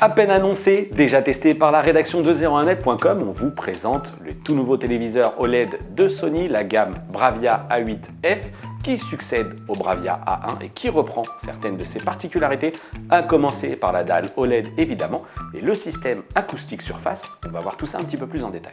À peine annoncé, déjà testé par la rédaction de 01net.com, on vous présente le tout nouveau téléviseur OLED de Sony, la gamme Bravia A8F, qui succède au Bravia A1 et qui reprend certaines de ses particularités, à commencer par la dalle OLED évidemment, et le système acoustique surface. On va voir tout ça un petit peu plus en détail.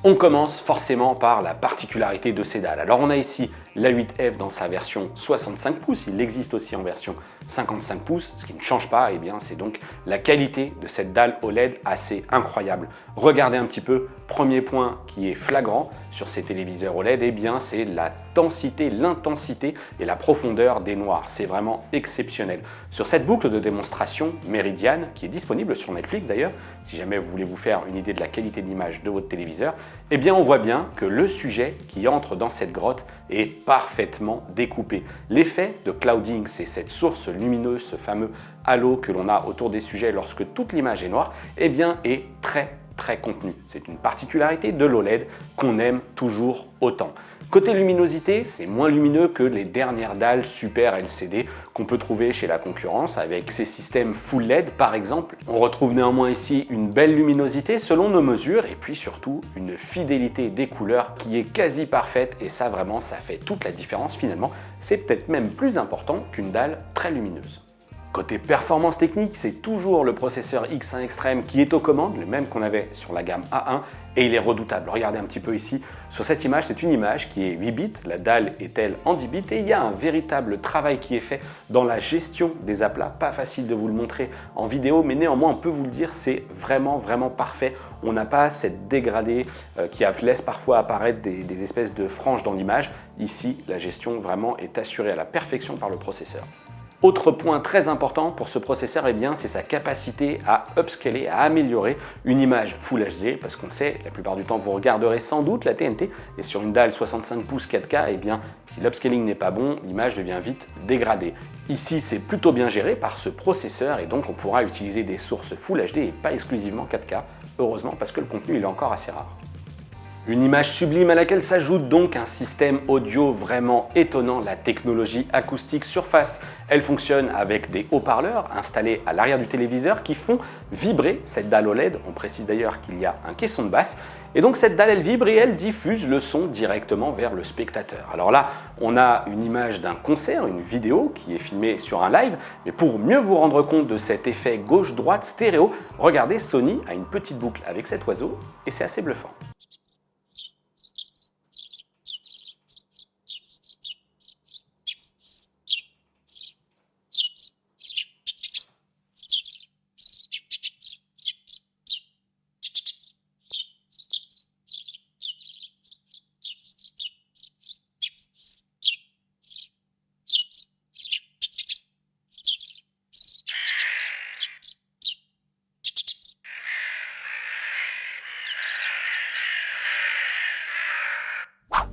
On commence forcément par la particularité de ces dalles. Alors on a ici l'A8F dans sa version 65 pouces, il existe aussi en version 55 pouces, ce qui ne change pas, c'est donc la qualité de cette dalle OLED assez incroyable. Regardez un petit peu, premier point qui est flagrant sur ces téléviseurs OLED, c'est la densité, l'intensité et la profondeur des noirs. C'est vraiment exceptionnel. Sur cette boucle de démonstration Meridian, qui est disponible sur Netflix d'ailleurs, si jamais vous voulez vous faire une idée de la qualité d'image de votre téléviseur, on voit bien que le sujet qui entre dans cette grotte est parfaitement découpé. L'effet de clouding, c'est cette source lumineuse, ce fameux halo que l'on a autour des sujets lorsque toute l'image est noire, est très contenu. C'est une particularité de l'OLED qu'on aime toujours autant. Côté luminosité, c'est moins lumineux que les dernières dalles Super LCD qu'on peut trouver chez la concurrence avec ces systèmes Full LED par exemple. On retrouve néanmoins ici une belle luminosité selon nos mesures et puis surtout une fidélité des couleurs qui est quasi parfaite et ça vraiment ça fait toute la différence finalement. C'est peut-être même plus important qu'une dalle très lumineuse. Côté performance technique, c'est toujours le processeur X1 Extreme qui est aux commandes, le même qu'on avait sur la gamme A1, et il est redoutable. Regardez un petit peu ici, sur cette image, c'est une image qui est 8 bits, la dalle est elle en 10 bits, et il y a un véritable travail qui est fait dans la gestion des aplats. Pas facile de vous le montrer en vidéo, mais néanmoins, on peut vous le dire, c'est vraiment parfait. On n'a pas cette dégradée qui laisse parfois apparaître des espèces de franges dans l'image. Ici, la gestion vraiment est assurée à la perfection par le processeur. Autre point très important pour ce processeur, c'est sa capacité à upscaler, à améliorer une image Full HD, parce qu'on sait, la plupart du temps, vous regarderez sans doute la TNT, et sur une dalle 65 pouces 4K, si l'upscaling n'est pas bon, l'image devient vite dégradée. Ici, c'est plutôt bien géré par ce processeur, et donc on pourra utiliser des sources Full HD et pas exclusivement 4K, heureusement, parce que le contenu il est encore assez rare. Une image sublime à laquelle s'ajoute donc un système audio vraiment étonnant, la technologie acoustique surface. Elle fonctionne avec des haut-parleurs installés à l'arrière du téléviseur qui font vibrer cette dalle OLED. On précise d'ailleurs qu'il y a un caisson de basse. Et donc cette dalle elle vibre et elle diffuse le son directement vers le spectateur. Alors là, on a une image d'un concert, une vidéo qui est filmée sur un live. Mais pour mieux vous rendre compte de cet effet gauche-droite stéréo, regardez, Sony a une petite boucle avec cet oiseau et c'est assez bluffant.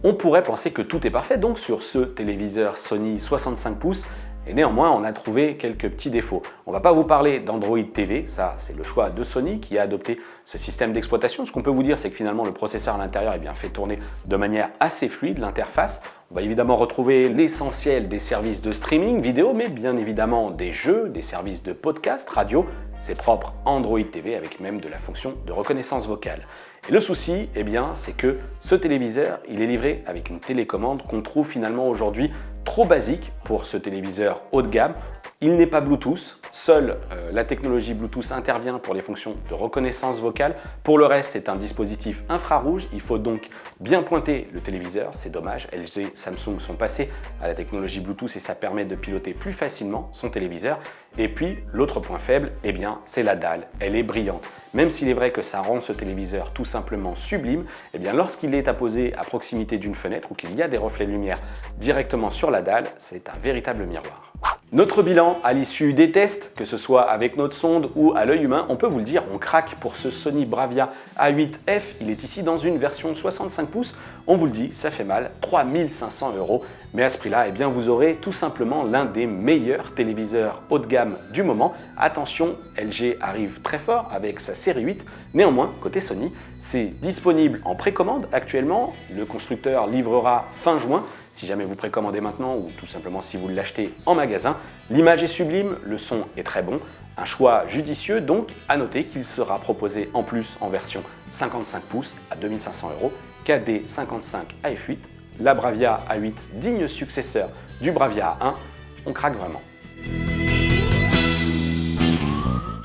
On pourrait penser que tout est parfait donc sur ce téléviseur Sony 65 pouces et néanmoins on a trouvé quelques petits défauts. On ne va pas vous parler d'Android TV, ça c'est le choix de Sony qui a adopté ce système d'exploitation. Ce qu'on peut vous dire c'est que finalement le processeur à l'intérieur est bien fait tourner de manière assez fluide l'interface. On va évidemment retrouver l'essentiel des services de streaming vidéo mais bien évidemment des jeux, des services de podcast, radio. C'est propre Android TV avec même de la fonction de reconnaissance vocale. Et le souci, c'est que ce téléviseur, il est livré avec une télécommande qu'on trouve finalement aujourd'hui trop basique pour ce téléviseur haut de gamme. Il n'est pas Bluetooth, seule la technologie Bluetooth intervient pour les fonctions de reconnaissance vocale. Pour le reste, c'est un dispositif infrarouge, il faut donc bien pointer le téléviseur, c'est dommage. LG, Samsung sont passés à la technologie Bluetooth et ça permet de piloter plus facilement son téléviseur. Et puis, l'autre point faible, c'est la dalle, elle est brillante. Même s'il est vrai que ça rend ce téléviseur tout simplement sublime, lorsqu'il est apposé à proximité d'une fenêtre ou qu'il y a des reflets de lumière directement sur la dalle, c'est un véritable miroir. Notre bilan à l'issue des tests, que ce soit avec notre sonde ou à l'œil humain, on peut vous le dire, on craque pour ce Sony Bravia A8F. Il est ici dans une version 65 pouces. On vous le dit, ça fait mal, 3500 €. Mais à ce prix-là, vous aurez tout simplement l'un des meilleurs téléviseurs haut de gamme du moment. Attention, LG arrive très fort avec sa série 8. Néanmoins, côté Sony, c'est disponible en précommande actuellement. Le constructeur livrera fin juin. Si jamais vous précommandez maintenant ou tout simplement si vous l'achetez en magasin, l'image est sublime, le son est très bon. Un choix judicieux donc, à noter qu'il sera proposé en plus en version 55 pouces à 2500 €, KD 55 AF8, la Bravia A8 digne successeur du Bravia A1, on craque vraiment.